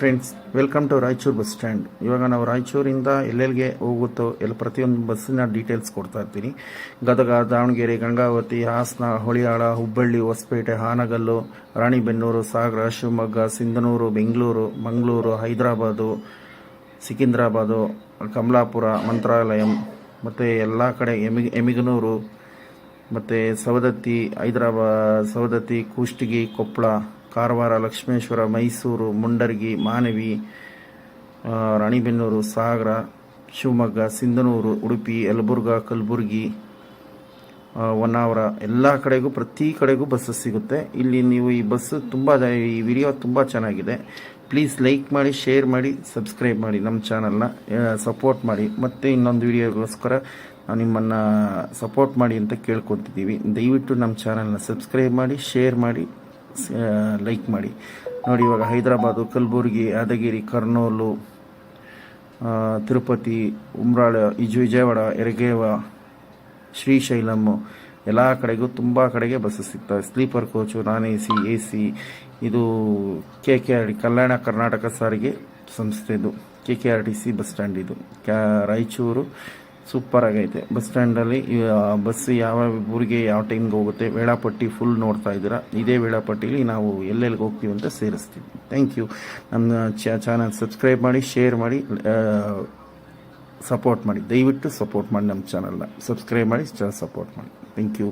Friends, welcome to Raichur bus stand. ಇವಾಗ ನಾವು ರಾಯಚೂರಿಂದ ಎಲ್ಲೆಲ್ಲಿಗೆ ಹೋಗುತ್ತೋ ಪ್ರತಿಯೊಂದು ಬಸ್ಸಿನ ಡೀಟೇಲ್ಸ್ ಕೊಡ್ತಾ ಇರ್ತೀನಿ. ಗದಗ, ದಾವಣಗೆರೆ, ಗಂಗಾವತಿ, ಹಾಸನ, ಹೊಳಿಯಾಳ, ಹುಬ್ಬಳ್ಳಿ, ಹೊಸಪೇಟೆ, ಹಾನಗಲ್ಲು, ರಾಣಿಬೆನ್ನೂರು, ಸಾಗರ, ಶಿವಮೊಗ್ಗ, ಸಿಂಧನೂರು, ಬೆಂಗಳೂರು, ಮಂಗಳೂರು, ಹೈದರಾಬಾದು, ಸಿಕಿಂದ್ರಾಬಾದು, ಕಮಲಾಪುರ, ಮಂತ್ರಾಲಯಂ, ಮತ್ತು ಎಲ್ಲ ಕಡೆ ಎಮಿಗನೂರು, ಮತ್ತು ಸವದತ್ತಿ, ಸವದತ್ತಿ, ಕೂಷ್ಟಗಿ, ಕೊಪ್ಪಳ, ಕಾರವಾರ, ಲಕ್ಷ್ಮೇಶ್ವರ, ಮೈಸೂರು, ಮುಂಡರ್ಗಿ, ಮಾನವಿ, ರಾಣಿಬೆನ್ನೂರು, ಸಾಗರ, ಶಿವಮೊಗ್ಗ, ಸಿಂಧನೂರು, ಉಡುಪಿ, ಯಲಬುರ್ಗಾ, ಕಲಬುರ್ಗಿ, ಹೊನ್ನಾವರ, ಎಲ್ಲ ಕಡೆಗೂ ಪ್ರತಿ ಕಡೆಗೂ ಬಸ್ಸಸ್ ಸಿಗುತ್ತೆ. ಇಲ್ಲಿ ನೀವು ಈ ಈ ವಿಡಿಯೋ ತುಂಬ ಚೆನ್ನಾಗಿದೆ. ಪ್ಲೀಸ್ ಲೈಕ್ ಮಾಡಿ, ಶೇರ್ ಮಾಡಿ, ಸಬ್ಸ್ಕ್ರೈಬ್ ಮಾಡಿ, ನಮ್ಮ ಚಾನಲ್ನ ಸಪೋರ್ಟ್ ಮಾಡಿ. ಮತ್ತು ಇನ್ನೊಂದು ವಿಡಿಯೋಗೋಸ್ಕರ ನಿಮ್ಮನ್ನು ಸಪೋರ್ಟ್ ಮಾಡಿ ಅಂತ ಕೇಳ್ಕೊತಿದ್ದೀವಿ. ದಯವಿಟ್ಟು ನಮ್ಮ ಚಾನಲ್ನ ಸಬ್ಸ್ಕ್ರೈಬ್ ಮಾಡಿ, ಶೇರ್ ಮಾಡಿ, ಲೈಕ್ ಮಾಡಿ. ನೋಡಿ, ಇವಾಗ ಹೈದರಾಬಾದು, ಕಲಬುರ್ಗಿ, ಯಾದಗಿರಿ, ಕರ್ನೂಲು, ತಿರುಪತಿ, ಉಮ್ರಾಳ, ವಿಜಯವಾಡ, ಯರಗೇವ, ಶ್ರೀಶೈಲಂ, ಎಲ್ಲ ಕಡೆಗೂ ತುಂಬ ಕಡೆಗೆ ಬಸ್ಸಸ್ ಸಿಗ್ತವೆ. Sleeper coach, non A C. ಇದು KKRT, ಕಲ್ಯಾಣ ಕರ್ನಾಟಕ ಸಾರಿಗೆ ಸಂಸ್ಥೆದು KKRTC ಬಸ್ ಸ್ಟ್ಯಾಂಡ್. ಇದು ರಾಯಚೂರು ಸೂಪರ್ ಆಗೈತೆ. ಬಸ್ ಸ್ಟ್ಯಾಂಡಲ್ಲಿ ಬಸ್ ಯಾವ ಊರಿಗೆ ಯಾವ ಟೈಮ್ಗೆ ಹೋಗುತ್ತೆ, ವೇಳಾಪಟ್ಟಿ ಫುಲ್ ನೋಡ್ತಾ ಇದ್ದೀರಾ. ಇದೇ ವೇಳಾಪಟ್ಟಿಲಿ ನಾವು ಎಲ್ಲೆಲ್ಲಿಗೆ ಹೋಗ್ತೀವಿ ಅಂತ ಸೇರಿಸ್ತೀವಿ. Thank you. ನಮ್ಮ ಚಾನಲ್ ಸಬ್ಸ್ಕ್ರೈಬ್ ಮಾಡಿ, ಶೇರ್ ಮಾಡಿ, ಸಪೋರ್ಟ್ ಮಾಡಿ. ದಯವಿಟ್ಟು ಸಪೋರ್ಟ್ ಮಾಡಿ. ನಮ್ಮ ಚಾನಲ್ನ ಸಬ್ಸ್ಕ್ರೈಬ್ ಮಾಡಿ, ಸಪೋರ್ಟ್ ಮಾಡಿ. Thank you.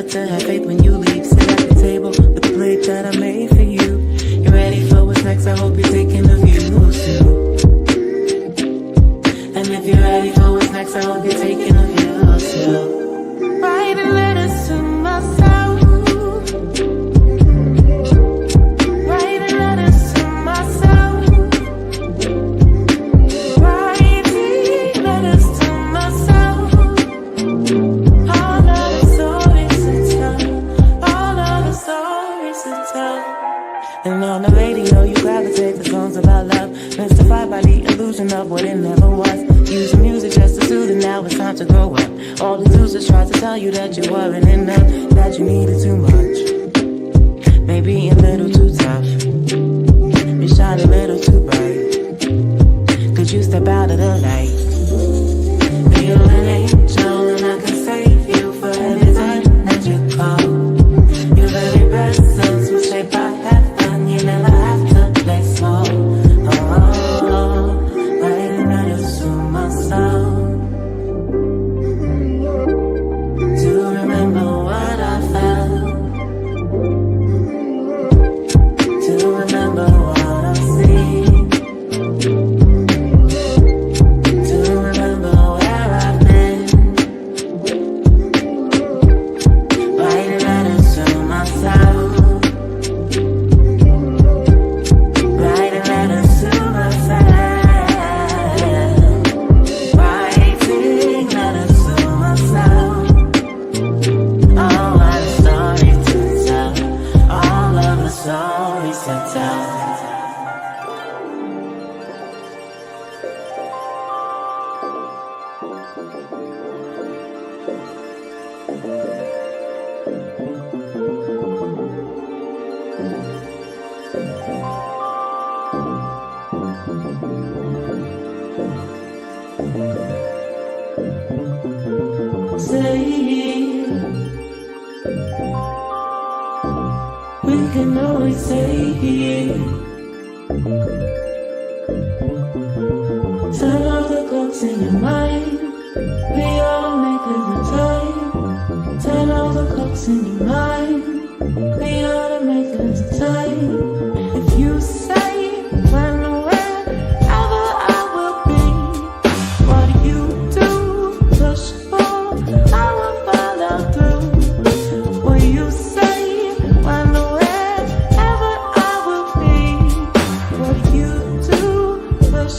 got to have faith when you leave. Sit at the table with the plate that I made for you. You ready for what's next? I hope you're taking a view too. And if you're ready for what's next, I hope you're taking a view too. Writing letters to myself. Writing letters to myself. Writing letters to myself. All of the stories to tell. All of the stories to tell. And on the radio you gravitate to songs about love, mystified by the illusion of what it never was. Using music just to soothe, and now it's time to grow up. All the excuses try to tell you that you weren't enough, that you needed too much, maybe a little too tough. You shine a little too bright. Could you step out of the light? You're an angel and I can save you for every time that you call. Your very presence will shape our heaven. You never have to play small. Writing letters to myself to remember what I felt, to remember what I've seen, to remember where I've been. Writing letters to myself. Writing letters to myself. Writing letters to myself. All of the stories to tell. All of the stories to tell. Say we can always say turn off the clocks in your mind. We all make it the time. Turn off the clocks in your mind. We ought to make it the time. If you say when or wherever I will be, what do you do? Push for, I will follow through. Will you say when or wherever I will be? What do you do? Push